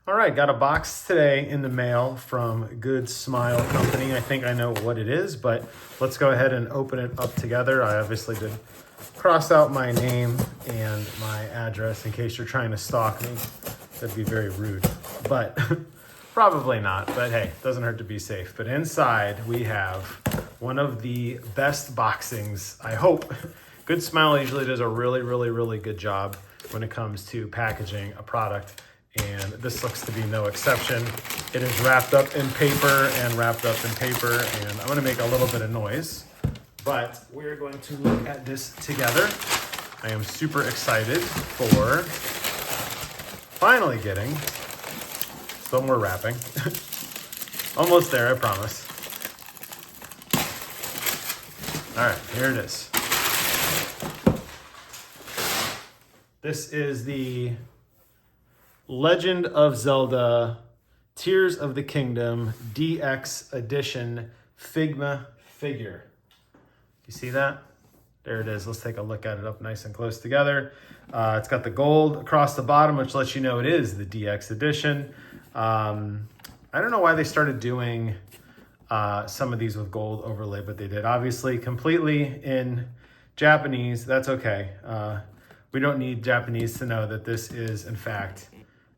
All right, got a box today in the mail from Good Smile Company. I think I know what it is, but let's go ahead and open it up together. I obviously did cross out my name and my address in case you're trying to stalk me. That'd be very rude, but probably not. But hey, doesn't hurt to be safe. But inside we have one of the best boxings, I hope. Good Smile usually does a really good job when it comes to packaging a product. And this looks to be no exception. It is wrapped up in paper and wrapped up in paper, and I'm gonna make a little bit of noise, but we're going to look at this together. I am super excited for finally getting some more wrapping. Almost there, I promise. All right, here it is. This is the Legend of Zelda Tears of the Kingdom DX Edition FIGMA figure. You see that? There it is. Let's take a look at it up nice and close together. It's got the gold across the bottom, which lets you know it is the DX Edition. I don't know why they started doing some of these with gold overlay, but they did. Obviously, completely in Japanese. That's okay. We don't need Japanese to know that this is, in fact,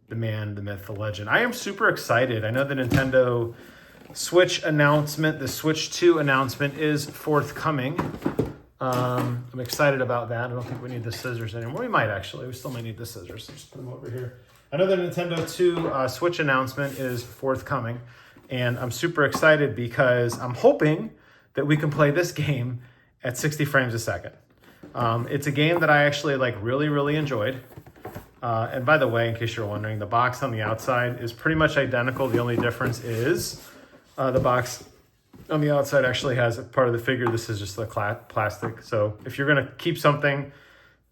the man, the myth, the legend. I am super excited. I know the Nintendo Switch announcement, the Switch 2 announcement is forthcoming. I'm excited about that. I don't think we need the scissors anymore. We might actually. We still might need the scissors. Just put them over here. I know the Nintendo 2 Switch announcement is forthcoming, and I'm super excited because I'm hoping that we can play this game at 60 frames a second. It's a game that I actually really enjoyed. And by the way, in case you're wondering, the box on the outside is pretty much identical. The only difference is the box on the outside actually has a part of the figure. This is just the plastic. So if you're going to keep something,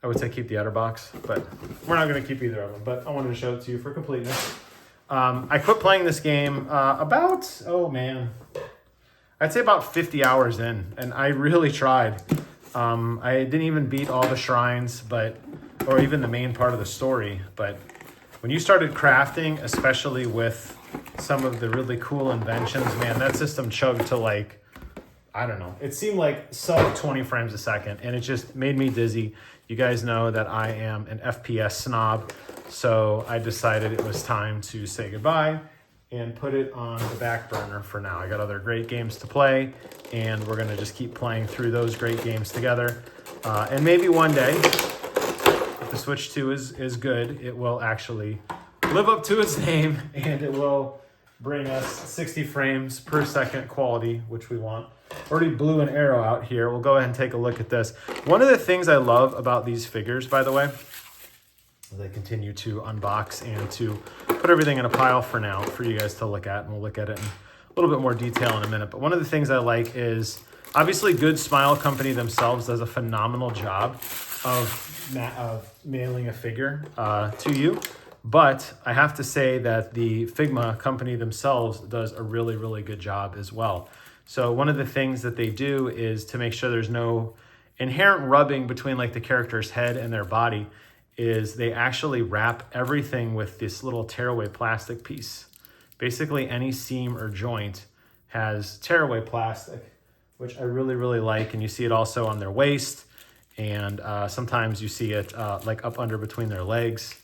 I would say keep the outer box, but we're not going to keep either of them. But I wanted to show it to you for completeness. I quit playing this game about, I'd say about 50 hours in, and I really tried. I didn't even beat all the shrines, or even the main part of the story. But when you started crafting, especially with some of the really cool inventions, man, that system chugged to I don't know. It seemed like sub 20 frames a second, and it just made me dizzy. You guys know that I am an FPS snob, so I decided it was time to say goodbye and put it on the back burner for now. I got other great games to play, and we're gonna just keep playing through those great games together. And maybe one day, if the Switch 2 is good, it will actually live up to its name, and it will bring us 60 frames per second quality, which we want. Already blew an arrow out here. We'll go ahead and take a look at this. One of the things I love about these figures, by the way, as I continue to unbox and to put everything in a pile for now for you guys to look at, and we'll look at it in a little bit more detail in a minute. But one of the things I like is, obviously, Good Smile Company themselves does a phenomenal job of mailing a figure to you. But I have to say that the FIGMA company themselves does a really good job as well. So one of the things that they do is to make sure there's no inherent rubbing between the character's head and their body, is they actually wrap everything with this little tearaway plastic piece. Basically, any seam or joint has tearaway plastic, which I really like. And you see it also on their waist, and sometimes you see it up under between their legs.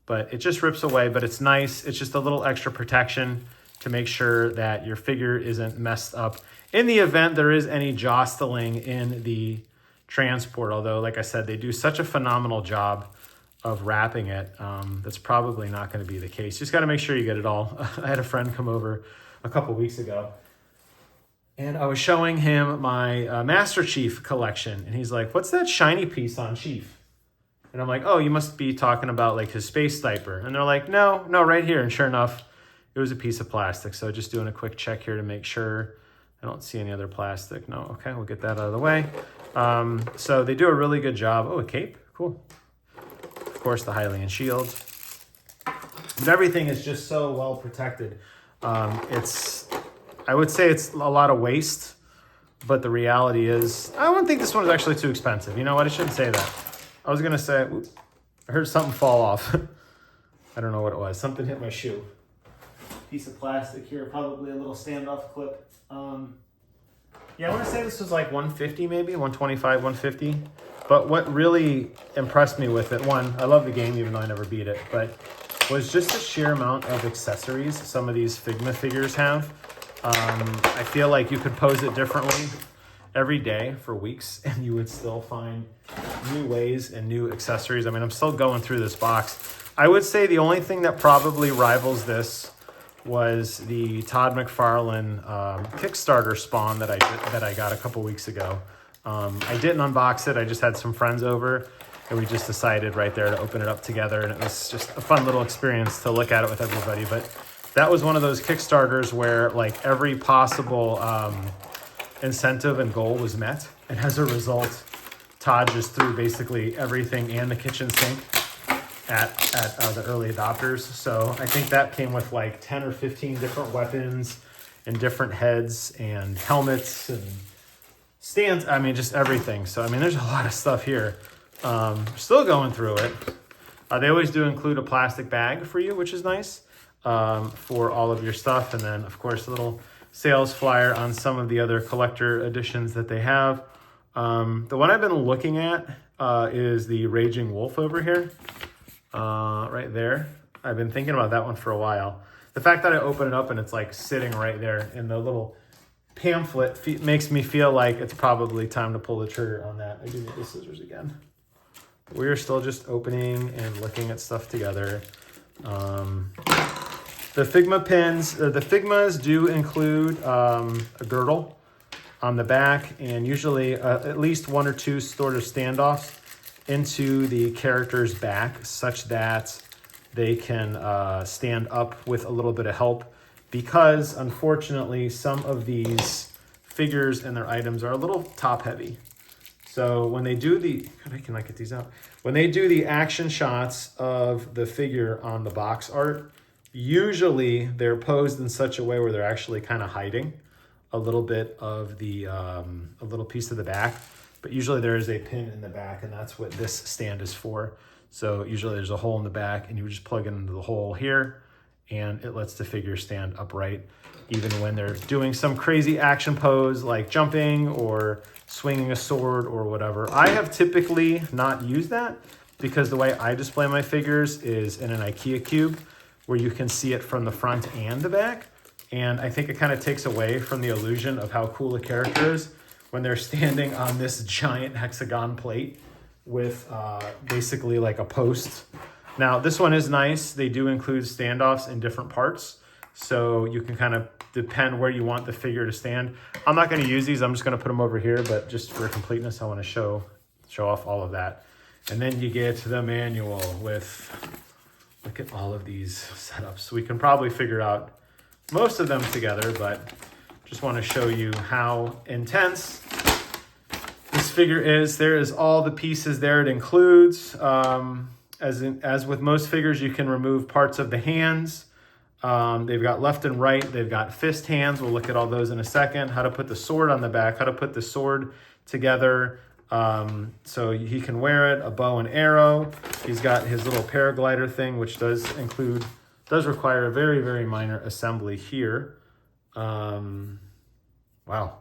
But it just rips away, but it's nice. It's just a little extra protection to make sure that your figure isn't messed up in the event there is any jostling in the transport. Although, like I said, they do such a phenomenal job of wrapping it. That's probably not going to be the case. Just got to make sure you get it all. I had a friend come over a couple weeks ago, and I was showing him my Master Chief collection, and he's like, "What's that shiny piece on Chief?" And I'm like, "Oh, you must be talking about his space diaper." And they're like, no, right here. And sure enough, it was a piece of plastic. So just doing a quick check here to make sure. I don't see any other plastic. No, okay, we'll get that out of the way. So they do a really good job. Oh, a cape, cool. Of course, the Hylian Shield. But everything is just so well protected. I would say it's a lot of waste, but the reality is, I don't think this one is actually too expensive. You know what? I shouldn't say that. I was going to say, oops, I heard something fall off. I don't know what it was. Something hit my shoe. Piece of plastic here, probably a little standoff clip. Yeah, I want to say this was like 150 maybe, 125, 150. But what really impressed me with it, one, I love the game even though I never beat it, but was just the sheer amount of accessories some of these Figma figures have. I feel like you could pose it differently every day for weeks and you would still find new ways and new accessories. I mean, I'm still going through this box. I would say the only thing that probably rivals this was the Todd McFarlane Kickstarter spawn that I got a couple weeks ago. I didn't unbox it. I just had some friends over and we just decided right there to open it up together. And it was just a fun little experience to look at it with everybody. But that was one of those Kickstarters where like every possible incentive and goal was met. And as a result, Todd just threw basically everything and the kitchen sink at the early adopters. So I think that came with like 10 or 15 different weapons and different heads and helmets and stands. I mean, just everything. So, I mean, there's a lot of stuff here. Still going through it. They always do include a plastic bag for you, which is nice for all of your stuff. And then, of course, a little sales flyer on some of the other collector editions that they have. The one I've been looking at is the Raging Wolf over here. Right there. I've been thinking about that one for a while. The fact that I open it up and it's like sitting right there in the little pamphlet makes me feel like it's probably time to pull the trigger on that. I do need the scissors again. We're still just opening and looking at stuff together. The Figma pins, the Figmas do include a girdle on the back and usually at least one or two sort of standoffs into the character's back such that they can stand up with a little bit of help, because unfortunately some of these figures and their items are a little top heavy. So when they do the, I cannot get these out. When they do the action shots of the figure on the box art, usually they're posed in such a way where they're actually kind of hiding a little bit of the, a little piece of the back. But usually there is a pin in the back, and that's what this stand is for. So usually there's a hole in the back, and you would just plug it into the hole here, and it lets the figure stand upright, even when they're doing some crazy action pose like jumping or swinging a sword or whatever. I have typically not used that because the way I display my figures is in an IKEA cube where you can see it from the front and the back. And I think it kind of takes away from the illusion of how cool the character is when they're standing on this giant hexagon plate with basically like a post. Now, this one is nice. They do include standoffs in different parts, so you can kind of depend where you want the figure to stand. I'm not going to use these. I'm just going to put them over here, but just for completeness, I want to show off all of that. And then you get to the manual with, look at all of these setups. We can probably figure out most of them together, but just want to show you how intense this figure is. There is all the pieces there. It includes, as with most figures, you can remove parts of the hands. They've got left and right. They've got fist hands. We'll look at all those in a second. How to put the sword on the back. How to put the sword together so he can wear it. A bow and arrow. He's got his little paraglider thing, which does require a very, very minor assembly here. Wow,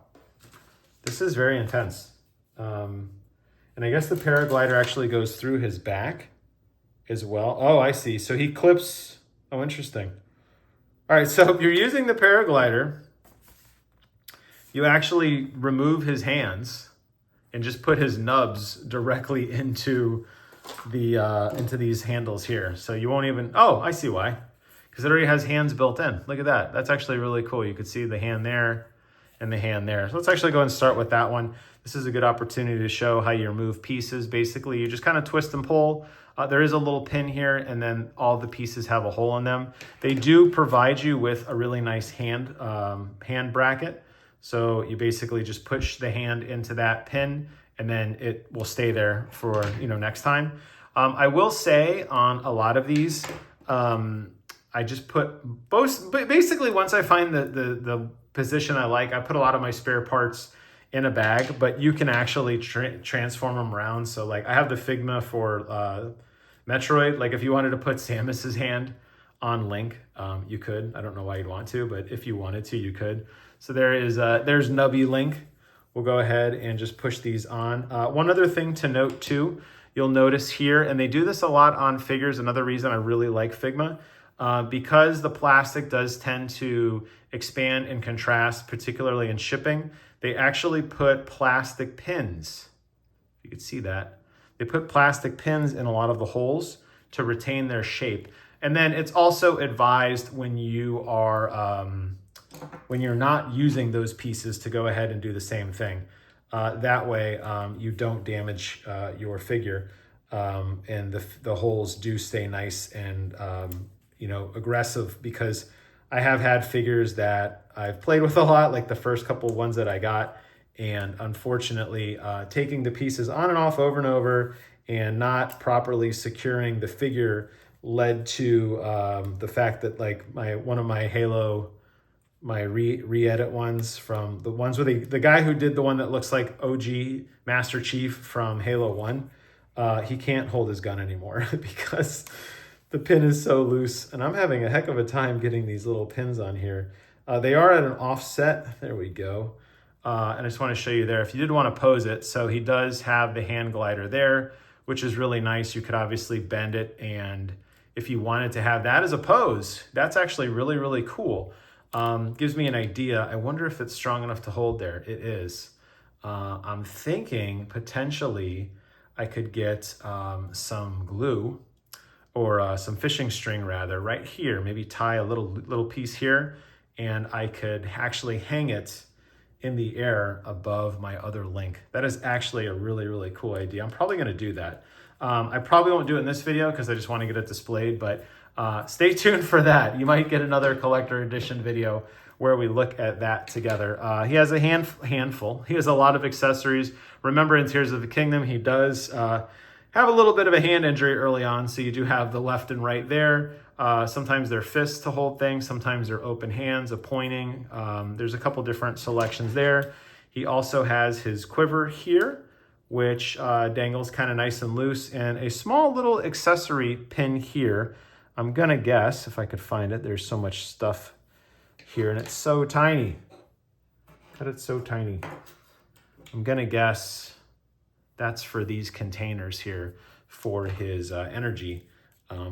this is very intense. And I guess the paraglider actually goes through his back as well. Oh, I see. So he clips. Oh, interesting. All right, so if you're using the paraglider, you actually remove his hands and just put his nubs directly into these handles here. So you won't even, oh, I see why. Because it already has hands built in. Look at that. That's actually really cool. You could see the hand there and the hand there. So let's actually go and start with that one. This is a good opportunity to show how you remove pieces. Basically, you just kind of twist and pull. There is a little pin here, and then all the pieces have a hole in them. They do provide you with a really nice hand bracket. So you basically just push the hand into that pin, and then it will stay there for next time. I will say on a lot of these, I just put both. Basically, once I find the position I like, I put a lot of my spare parts in a bag, but you can actually transform them around. So like I have the Figma for Metroid, like if you wanted to put Samus's hand on Link, you could. I don't know why you'd want to, but if you wanted to, you could. So there's Nubby Link. We'll go ahead and just push these on. One other thing to note too, you'll notice here, and they do this a lot on figures, another reason I really like Figma, because the plastic does tend to expand and contrast, particularly in shipping, they actually put plastic pins. You can see that. They put plastic pins in a lot of the holes to retain their shape. And then it's also advised when you are, when you're not using those pieces to go ahead and do the same thing. That way you don't damage your figure, and the holes do stay nice and you know, aggressive, because I have had figures that I've played with a lot, like the first couple ones that I got, and unfortunately taking the pieces on and off over and over and not properly securing the figure led to the fact that like one of my Halo, my re-edit ones from the ones where the guy who did the one that looks like OG Master Chief from Halo 1, he can't hold his gun anymore because the pin is so loose, and I'm having a heck of a time getting these little pins on here. They are at an offset. There we go. And I just want to show you there, if you did want to pose it, so he does have the hand glider there, which is really nice. You could obviously bend it, and if you wanted to have that as a pose, that's actually really, really cool. Gives me an idea. I wonder if it's strong enough to hold there. It is. I'm thinking potentially I could get some glue, or some fishing string rather, right here. Maybe tie a little piece here, and I could actually hang it in the air above my other Link. That is actually a really, really cool idea. I'm probably gonna do that. I probably won't do it in this video because I just want to get it displayed, but stay tuned for that. You might get another collector edition video where we look at that together. He has a handful. He has a lot of accessories. Remember, in Tears of the Kingdom, he does have a little bit of a hand injury early on, so you do have the left and right there. Sometimes they're fists to hold things, sometimes they're open hands, a pointing. There's a couple different selections there. He also has his quiver here, which dangles kind of nice and loose, and a small little accessory pin here. I'm gonna guess, if I could find it, there's so much stuff here, and it's so tiny. God, it's so tiny. I'm gonna guess that's for these containers here for his energy.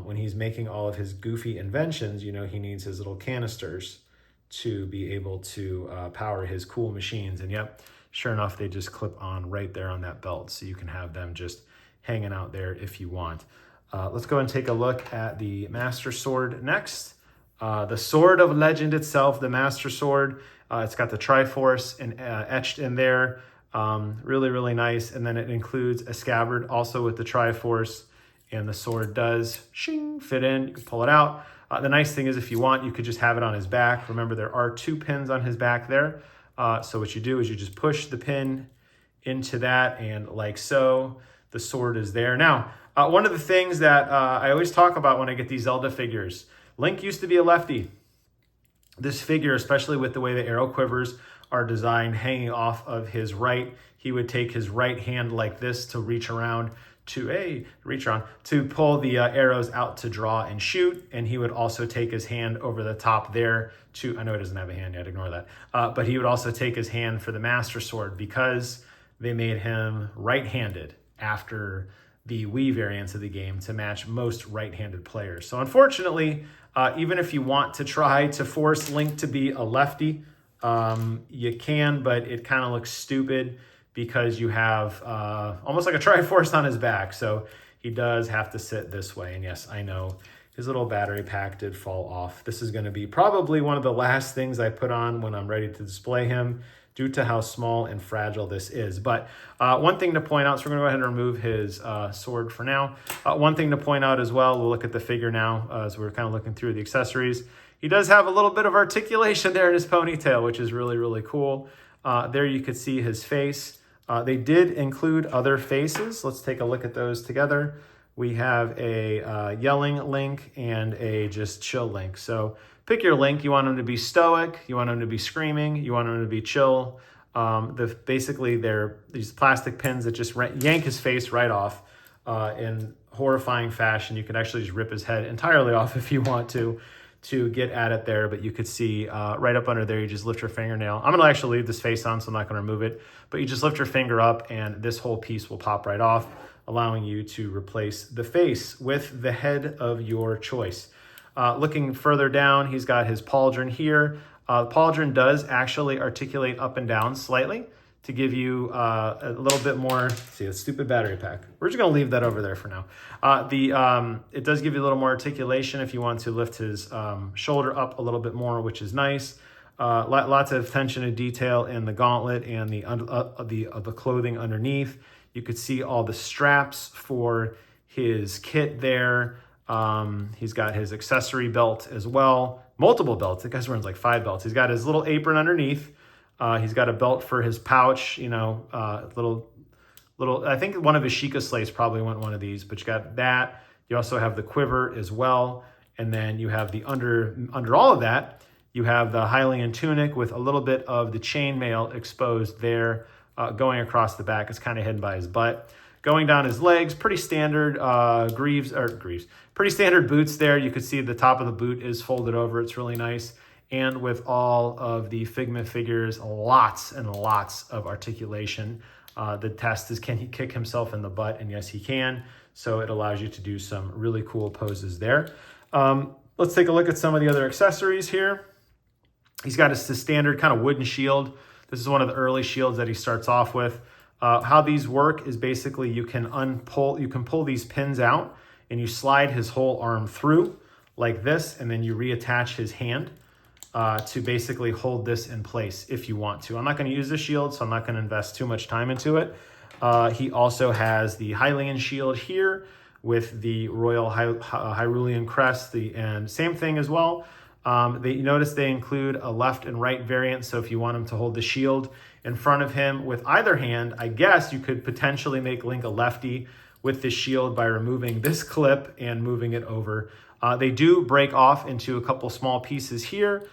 When he's making all of his goofy inventions, you know, he needs his little canisters to be able to power his cool machines. And yep, sure enough, they just clip on right there on that belt, so you can have them just hanging out there if you want. Let's go and take a look at the Master Sword next. The Sword of Legend itself, the Master Sword, it's got the Triforce and etched in there. Really, really nice. And then it includes a scabbard also with the Triforce, and the sword does shing, fit in. You can pull it out. The nice thing is, if you want, you could just have it on his back. Remember, there are 2 pins on his back there. So what you do is you just push the pin into that, and like so, the sword is there. Now, one of the things that I always talk about when I get these Zelda figures, Link used to be a lefty. This figure, especially with the way the arrow quivers are designed hanging off of his right, he would take his right hand like this to reach around to pull the arrows out to draw and shoot. And he would also take his hand over the top there to, I know he doesn't have a hand yet, ignore that. But he would also take his hand for the Master Sword, because they made him right-handed after the Wii variants of the game to match most right-handed players. So unfortunately, even if you want to try to force Link to be a lefty, you can, but it kind of looks stupid because you have almost like a Triforce on his back. So he does have to sit this way. And yes, I know his little battery pack did fall off. This is going to be probably one of the last things I put on when I'm ready to display him, due to how small and fragile this is. But one thing to point out, so we're going to go ahead and remove his sword for now. One thing to point out as well, we'll look at the figure now as we're kind of looking through the accessories. He does have a little bit of articulation there in his ponytail, which is really, really cool. There you could see his face. They did include other faces. Let's take a look at those together. We have a yelling Link and a just chill Link. So pick your Link. You want him to be stoic, you want him to be screaming, you want him to be chill. Basically, they're these plastic pins that just yank his face right off. in horrifying fashion. You could actually just rip his head entirely off if you want to get at it there, but you could see right up under there, you just lift your fingernail. I'm gonna actually leave this face on, so I'm not gonna remove it, but you just lift your finger up and this whole piece will pop right off, allowing you to replace the face with the head of your choice. Looking further down, he's got his pauldron here. The pauldron does actually articulate up and down slightly to give you a little bit more. See, a stupid battery pack. We're just gonna leave that over there for now. It does give you a little more articulation if you want to lift his shoulder up a little bit more, which is nice. Lots of attention to detail in the gauntlet and the clothing underneath. You could see all the straps for his kit there. He's got his accessory belt as well. Multiple belts. The guy's wearing like 5 belts. He's got his little apron underneath. He's got a belt for his pouch, you know, little, I think one of his Sheikah slates probably went one of these, but you got that. You also have the quiver as well. And then you have the under all of that, you have the Hylian tunic with a little bit of the chainmail exposed there, going across the back. It's kind of hidden by his butt. Going down his legs, pretty standard pretty standard boots there. You could see the top of the boot is folded over. It's really nice. And with all of the FIGMA figures, lots and lots of articulation. The test is, can he kick himself in the butt? And yes, he can. So it allows you to do some really cool poses there. Let's take a look at some of the other accessories here. He's got his standard kind of wooden shield. This is one of the early shields that he starts off with. How these work is basically you can pull these pins out and you slide his whole arm through like this, and then you reattach his hand to basically hold this in place if you want to. I'm not going to use the shield, so I'm not going to invest too much time into it. He also has the Hylian Shield here with the Royal Hyrulean crest, and same thing as well. You notice they include a left and right variant, so if you want him to hold the shield in front of him with either hand, I guess you could potentially make Link a lefty with the shield by removing this clip and moving it over. They do break off into a couple small pieces here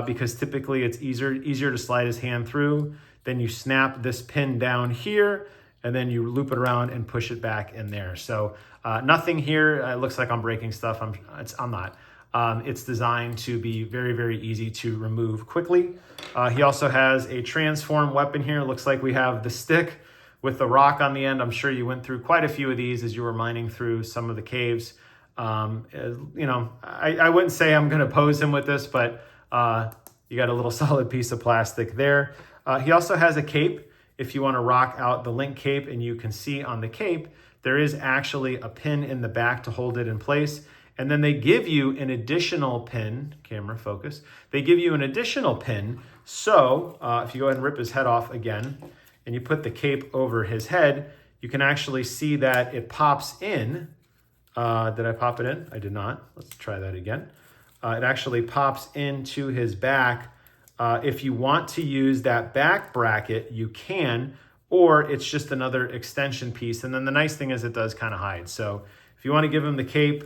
because typically it's easier to slide his hand through. Then you snap this pin down here and then you loop it around and push it back in there. So nothing here. It looks like I'm breaking stuff. I'm not. It's designed to be very, very easy to remove quickly. He also has a transform weapon here. It looks like we have the stick with the rock on the end. I'm sure you went through quite a few of these as you were mining through some of the caves. You know, I wouldn't say I'm going to pose him with this, but you got a little solid piece of plastic there. He also has a cape if you want to rock out the Link cape, and you can see on the cape, there is actually a pin in the back to hold it in place. And then they give you an additional pin, camera focus, they give you an additional pin. So if you go ahead and rip his head off again, and you put the cape over his head, you can actually see that it pops in. Did I pop it in? I did not. Let's try that again. It actually pops into his back. If you want to use that back bracket, you can, or it's just another extension piece. And then the nice thing is it does kind of hide. So if you want to give him the cape,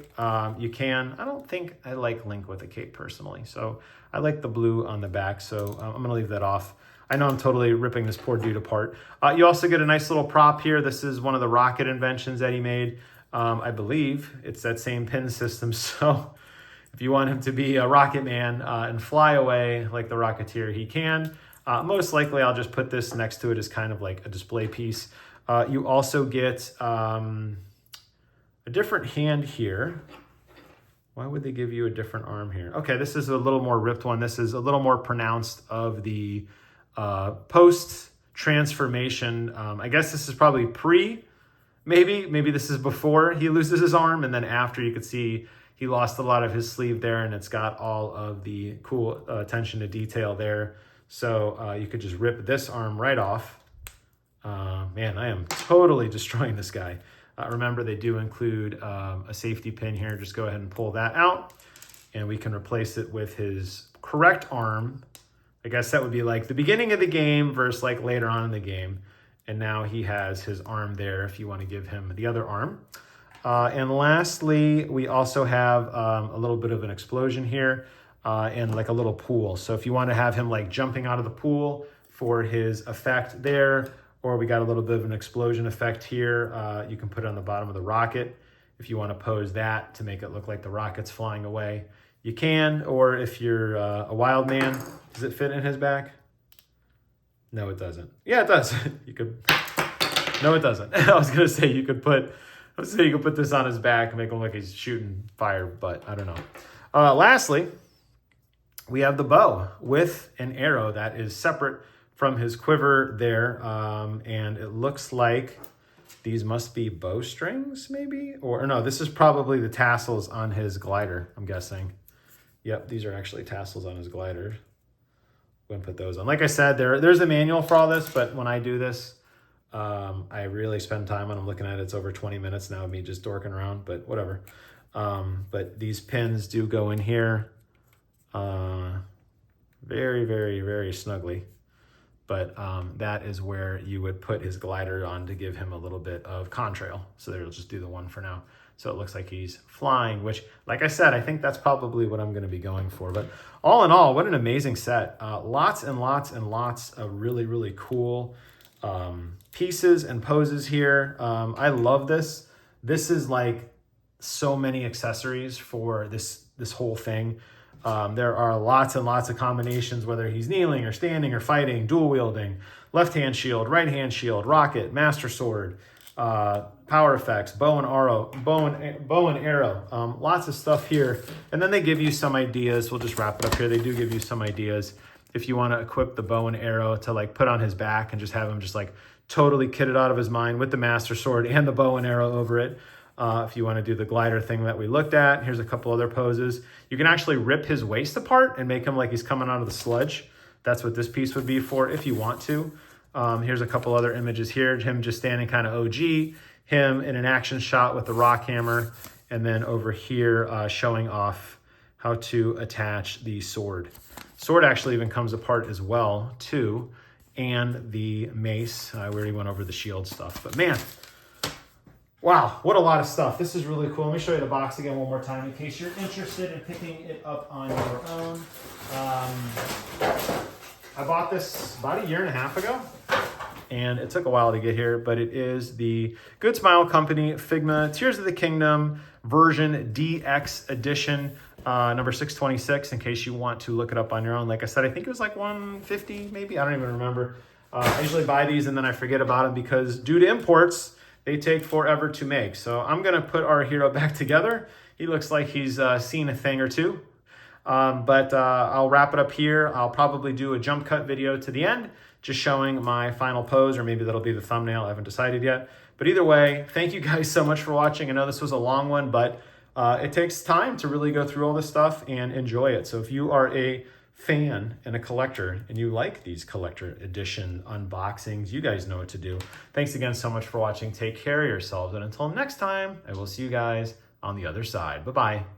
you can. I don't think I like Link with a cape personally. So I like the blue on the back. So I'm going to leave that off. I know I'm totally ripping this poor dude apart. You also get a nice little prop here. This is one of the rocket inventions that he made. I believe it's that same pin system. So if you want him to be a rocket man and fly away like the Rocketeer, he can. Most likely I'll just put this next to it as kind of like a display piece. You also get a different hand here. Why would they give you a different arm here? Okay, this is a little more ripped one. This is a little more pronounced of the post-transformation. I guess this is probably maybe this is before he loses his arm, and then after you could see he lost a lot of his sleeve there, and it's got all of the cool attention to detail there. So you could just rip this arm right off. Man, I am totally destroying this guy. Remember, they do include a safety pin here. Just go ahead and pull that out, and we can replace it with his correct arm. I guess that would be like the beginning of the game versus like later on in the game. And now he has his arm there if you want to give him the other arm. And lastly, we also have a little bit of an explosion here and like a little pool. So if you want to have him like jumping out of the pool for his effect there, or we got a little bit of an explosion effect here. You can put it on the bottom of the rocket if you want to pose that to make it look like the rocket's flying away. You can, or if you're a wild man, does it fit in his back? No, it doesn't. Yeah, it does. You could. No, it doesn't. I was gonna say you could put this on his back and make him look like he's shooting fire, but I don't know. Lastly, we have the bow with an arrow that is separate from his quiver there, and it looks like these must be bowstrings, maybe, or no, this is probably the tassels on his glider, I'm guessing. Yep, these are actually tassels on his glider. I'm gonna put those on. Like I said, there's a manual for all this, but when I do this, I really spend time on them looking at it. It's over 20 minutes now of me just dorking around, but whatever. But these pins do go in here very, very, very snugly. But that is where you would put his glider on to give him a little bit of contrail. So there, we'll just do the one for now. So it looks like he's flying, which, like I said, I think that's probably what I'm going to be going for. But all in all, what an amazing set. Lots and lots and lots of really, really cool pieces and poses here. I love this. This is like so many accessories for this whole thing. There are lots and lots of combinations, whether he's kneeling or standing or fighting, dual wielding, left hand shield, right hand shield, rocket, master sword, power effects, bow and arrow, lots of stuff here. And then they give you some ideas. We'll just wrap it up here. They do give you some ideas if you want to equip the bow and arrow to like put on his back and just have him just like totally kitted out of his mind with the master sword and the bow and arrow over it. If you want to do the glider thing that we looked at, here's a couple other poses. You can actually rip his waist apart and make him like he's coming out of the sludge. That's what this piece would be for if you want to. Here's a couple other images here. Him just standing kind of OG, him in an action shot with the rock hammer, and then over here showing off how to attach the sword. Sword actually even comes apart as well too, and the mace. We already went over the shield stuff, but man, wow, what a lot of stuff. This is really cool. Let me show you the box again one more time in case you're interested in picking it up on your own. I bought this about 1.5 years ago, and it took a while to get here, but it is the Good Smile Company FIGMA Tears of the Kingdom version DX edition, number 626, in case you want to look it up on your own. Like I said, I think it was like $150 maybe. I don't even remember. I usually buy these and then I forget about them because due to imports, they take forever to make. So I'm going to put our hero back together. He looks like he's seen a thing or two. But I'll wrap it up here. I'll probably do a jump cut video to the end, just showing my final pose, or maybe that'll be the thumbnail. I haven't decided yet. But either way, thank you guys so much for watching. I know this was a long one, but it takes time to really go through all this stuff and enjoy it. So if you are a fan and a collector and you like these collector edition unboxings, you guys know what to do. Thanks again so much for watching. Take care of yourselves, and until next time, I will see you guys on the other side. Bye-bye.